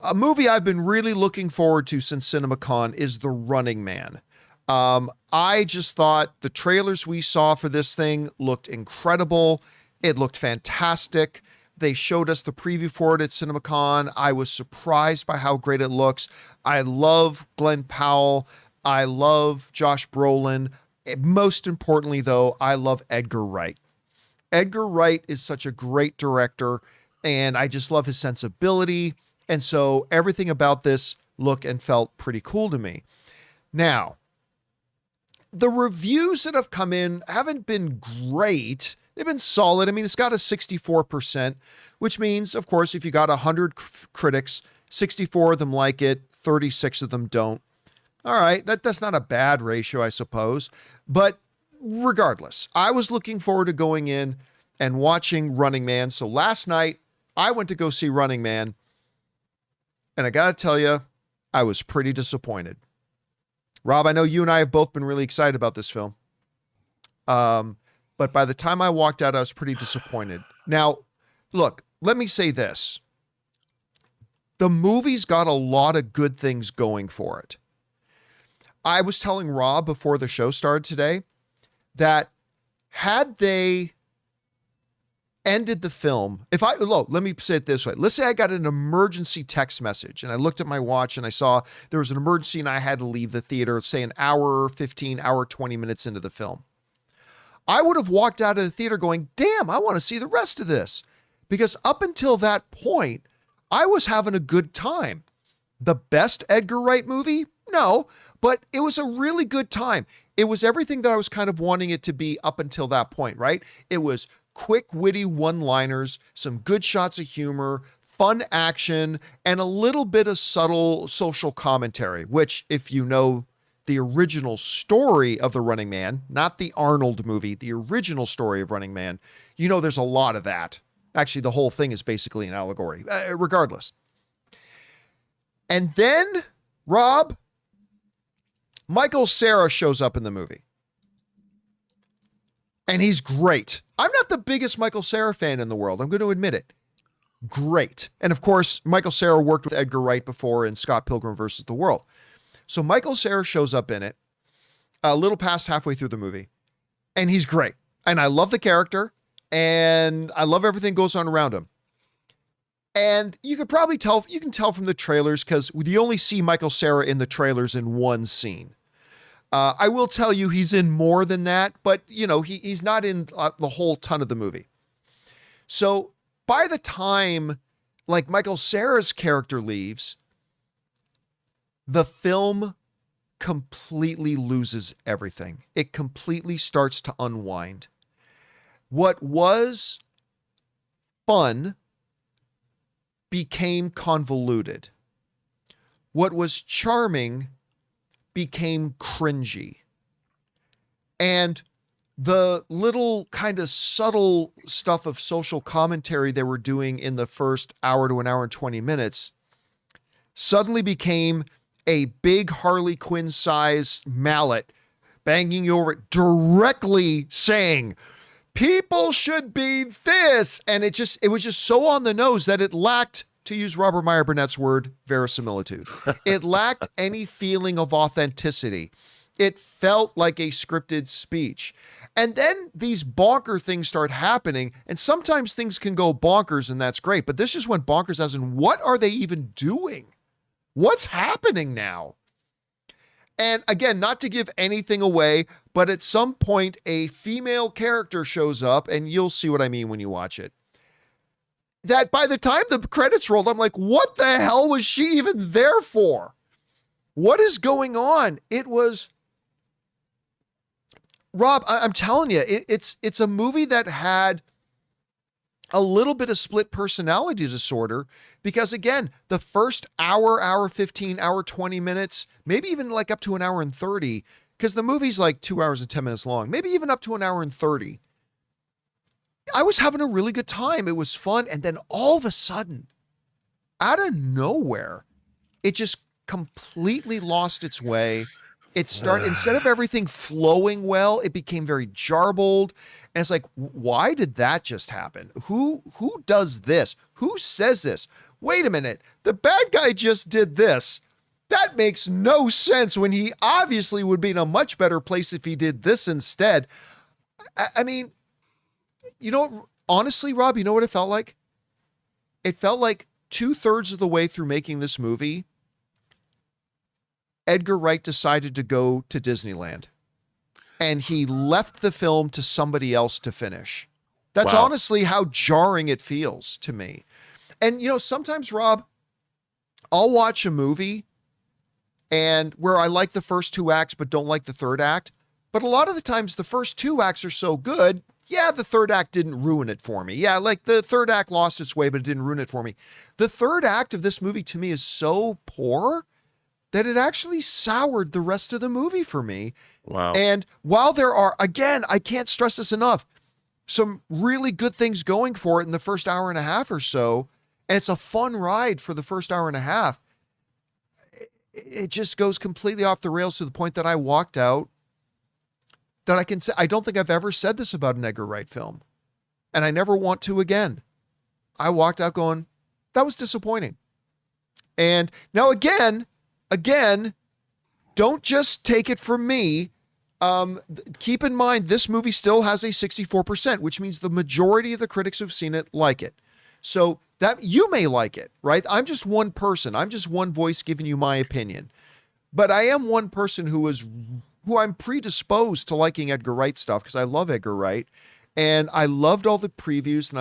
A movie I've been really looking forward to since CinemaCon is The Running Man. I just thought the trailers we saw for this thing looked incredible. It looked fantastic. They showed us the preview for it at CinemaCon. I was surprised by how great it looks. I love Glenn Powell. I love Josh Brolin. Most importantly, though, I love Edgar Wright. Edgar Wright is such a great director, and I just love his sensibility. And so everything about this looked and felt pretty cool to me. Now, the reviews that have come in haven't been great. They've been solid. I mean, it's got a 64%, which means, of course, if you got 100 critics, 64 of them like it, 36 of them don't. All right, that's not a bad ratio, I suppose. But regardless, I was looking forward to going in and watching Running Man. So last night, I went to go see Running Man. And I got to tell you, I was pretty disappointed. Rob, I know you and I have both been really excited about this film. But by the time I walked out, I was pretty disappointed. Now, look, let me say this. The movie's got a lot of good things going for it. I was telling Rob before the show started today that had they ended the film, let me say it this way. Let's say I got an emergency text message and I looked at my watch and I saw there was an emergency and I had to leave the theater, say an hour 15, hour 20 minutes into the film. I would have walked out of the theater going, damn, I want to see the rest of this. Because up until that point, I was having a good time. The best Edgar Wright movie? No, but it was a really good time. It was everything that I was kind of wanting it to be up until that point, right? It was quick, witty one-liners, some good shots of humor, fun action, and a little bit of subtle social commentary, which, if you know the original story of The Running Man, not the Arnold movie, the original story of Running Man, you know there's a lot of that. Actually, the whole thing is basically an allegory, regardless. And then, Rob, Michael Cera shows up in the movie. And he's great. I'm not the biggest Michael Cera fan in the world. I'm going to admit it. Great. And of course, Michael Cera worked with Edgar Wright before in Scott Pilgrim vs. the World. So Michael Cera shows up in it a little past halfway through the movie. And he's great. And I love the character. And I love everything goes on around him. And you could probably tell, you can tell from the trailers because you only see Michael Cera in the trailers in one scene. I will tell you he's in more than that, but you know, he's not in the whole ton of the movie. So by the time like Michael Cera's character leaves, the film completely loses everything. It completely starts to unwind. What was fun became convoluted. What was charming became cringy. And the little kind of subtle stuff of social commentary they were doing in the first hour to an hour and 20 minutes suddenly became a big Harley Quinn sized mallet banging you over it, directly saying, people should be this. And it was just so on the nose that it lacked, to use Robert Meyer Burnett's word, verisimilitude. It lacked any feeling of authenticity. It felt like a scripted speech. And then these bonker things start happening, and sometimes things can go bonkers, and that's great. But this just went bonkers as in, what are they even doing? What's happening now? And again, not to give anything away, but at some point, a female character shows up, and you'll see what I mean when you watch it. That by the time the credits rolled, I'm like, what the hell was she even there for? What is going on? It was, Rob, I'm telling you, it's a movie that had a little bit of split personality disorder because, again, the first hour 15, hour 20 minutes, maybe even like up to an hour and 30, because the movie's like 2 hours and 10 minutes long, maybe even up to an hour and 30. I was having a really good time. It was fun. And then all of a sudden, out of nowhere, it just completely lost its way. It started, instead of everything flowing well, it became very jarbled. And it's like, why did that just happen? Who does this? Who says this? wait a minute, the bad guy just did this. That makes no sense when he obviously would be in a much better place if he did this instead. I mean, honestly, Rob, you know what it felt like? It felt like 2/3 of the way through making this movie, Edgar Wright decided to go to Disneyland and he left the film to somebody else to finish. That's honestly how jarring it feels to me. And, sometimes, Rob, I'll watch a movie and where I like the first 2 acts but don't like the third act. But a lot of the times the first 2 acts are so good, yeah, the third act didn't ruin it for me. Yeah, like the third act lost its way, but it didn't ruin it for me. The third act of this movie to me is so poor that it actually soured the rest of the movie for me. Wow. And while there are, again, I can't stress this enough, some really good things going for it in the first hour and a half or so, and it's a fun ride for the first hour and a half, it just goes completely off the rails to the point that I walked out, that I can say, I don't think I've ever said this about an Edgar Wright film, and I never want to again. I walked out going, that was disappointing. And now again, don't just take it from me. Keep in mind, this movie still has a 64%, which means the majority of the critics who've seen it like it. So that you may like it, right? I'm just one person. I'm just one voice giving you my opinion. But I am one person who I'm predisposed to liking Edgar Wright stuff because I love Edgar Wright. And I loved all the previews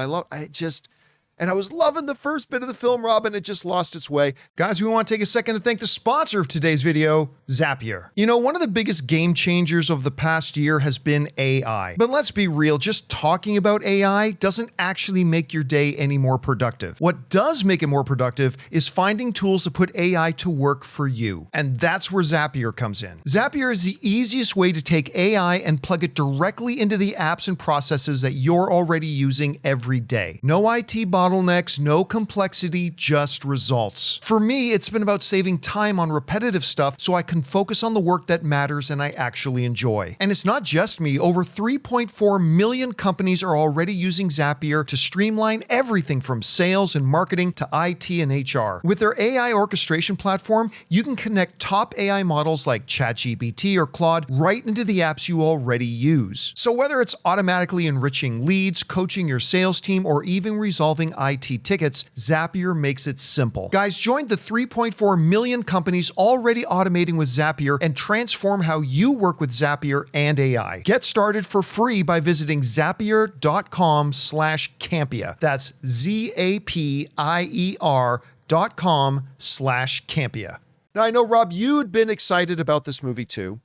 and I was loving the first bit of the film, Robin. It just lost its way. Guys, we want to take a second to thank the sponsor of today's video, Zapier. One of the biggest game changers of the past year has been AI. But let's be real, just talking about AI doesn't actually make your day any more productive. What does make it more productive is finding tools to put AI to work for you. And that's where Zapier comes in. Zapier is the easiest way to take AI and plug it directly into the apps and processes that you're already using every day. No IT bottlenecks, no complexity, just results. For me, it's been about saving time on repetitive stuff so I can focus on the work that matters and I actually enjoy. And it's not just me. Over 3.4 million companies are already using Zapier to streamline everything from sales and marketing to IT and HR. With their AI orchestration platform, you can connect top AI models like ChatGPT or Claude right into the apps you already use. So whether it's automatically enriching leads, coaching your sales team, or even resolving IT tickets, Zapier makes it simple. Guys, join the 3.4 million companies already automating with Zapier and transform how you work with Zapier and AI. Get started for free by visiting zapier.com/Campea. That's zapier.com/Campea. Now, I know, Rob, you'd been excited about this movie too.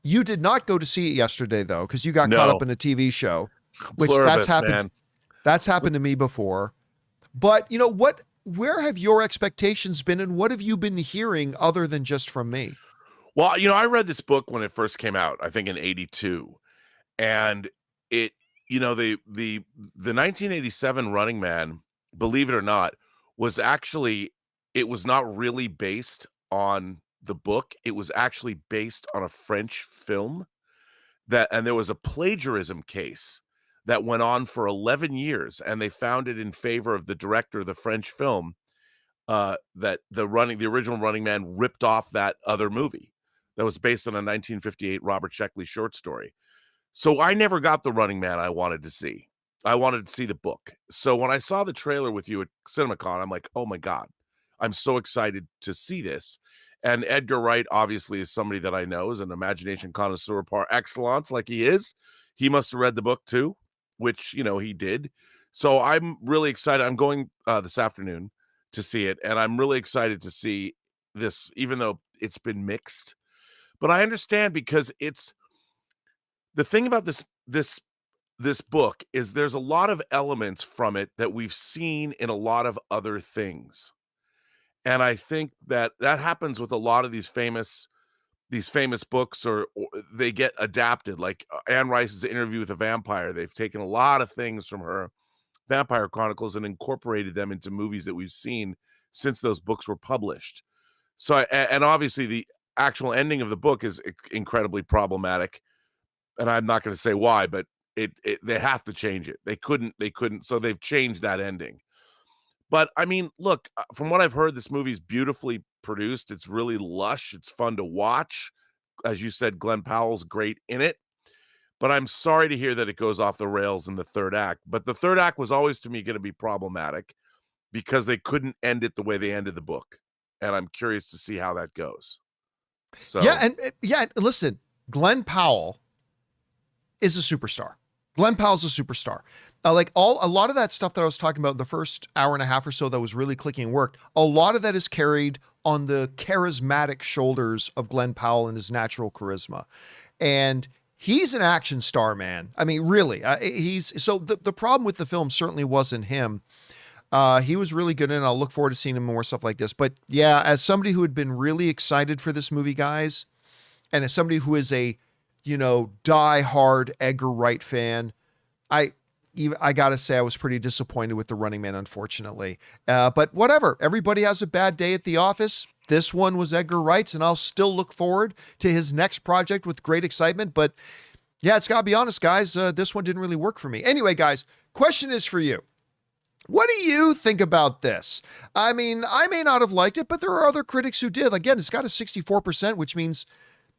You did not go to see it yesterday, though, because you got caught up in a TV show, which that's happened. Man. That's happened to me before. But where have your expectations been and what have you been hearing other than just from me? Well, I read this book when it first came out, I think in 82. And it, the 1987 Running Man, believe it or not, was actually, it was not really based on the book. It was actually based on a French film and there was a plagiarism case that went on for 11 years, and they found it in favor of the director of the French film, that the original Running Man ripped off that other movie that was based on a 1958 Robert Sheckley short story. So I never got the Running Man I wanted to see. I wanted to see the book. So when I saw the trailer with you at CinemaCon, I'm like, oh my God, I'm so excited to see this. And Edgar Wright obviously is somebody that I know is an imagination connoisseur par excellence, like he is. He must have read the book too, which, he did. So I'm really excited. I'm going this afternoon to see it, and I'm really excited to see this, even though it's been mixed. But I understand, because it's the thing about this book is there's a lot of elements from it that we've seen in a lot of other things. And I think that happens with a lot of these famous books, or they get adapted, like Anne Rice's Interview with a Vampire. They've taken a lot of things from her Vampire Chronicles and incorporated them into movies that we've seen since those books were published. So, and obviously the actual ending of the book is incredibly problematic, and I'm not going to say why, but they have to change it. They couldn't, so they've changed that ending. But I mean, look, from what I've heard, this movie's beautifully produced. It's really lush. It's fun to watch. As you said, Glenn Powell's great in it. But I'm sorry to hear that it goes off the rails in the third act. But the third act was always, to me, going to be problematic because they couldn't end it the way they ended the book. And I'm curious to see how that goes. So Yeah, and listen, Glenn Powell is a superstar. Glenn Powell's a superstar. A lot of that stuff that I was talking about the first hour and a half or so that was really clicking and worked, a lot of that is carried on the charismatic shoulders of Glenn Powell and his natural charisma. And he's an action star, man. I mean, really, the problem with the film certainly wasn't him. He was really good in it. I'll look forward to seeing him more stuff like this. But yeah, as somebody who had been really excited for this movie, guys, and as somebody who is a, die-hard Edgar Wright fan, I gotta say I was pretty disappointed with The Running Man, unfortunately. But whatever. Everybody has a bad day at the office. This one was Edgar Wright's, and I'll still look forward to his next project with great excitement. But yeah, it's gotta be honest, guys. This one didn't really work for me. Anyway, guys, question is for you. What do you think about this? I mean, I may not have liked it, but there are other critics who did. Again, it's got a 64%, which means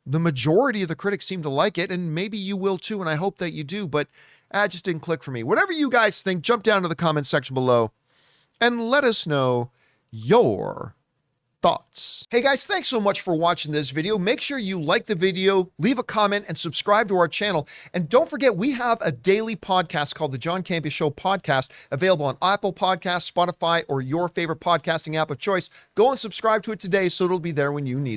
the majority of the critics seem to like it, and maybe you will too, and I hope that you do, but it just didn't click for me. Whatever you guys think, jump down to the comments section below and let us know your thoughts. Hey guys, thanks so much for watching this video. Make sure you like the video, leave a comment, and subscribe to our channel. And don't forget, we have a daily podcast called the John Campea Show podcast, available on Apple Podcasts, Spotify, or your favorite podcasting app of choice. Go and subscribe to it today so it'll be there when you need it.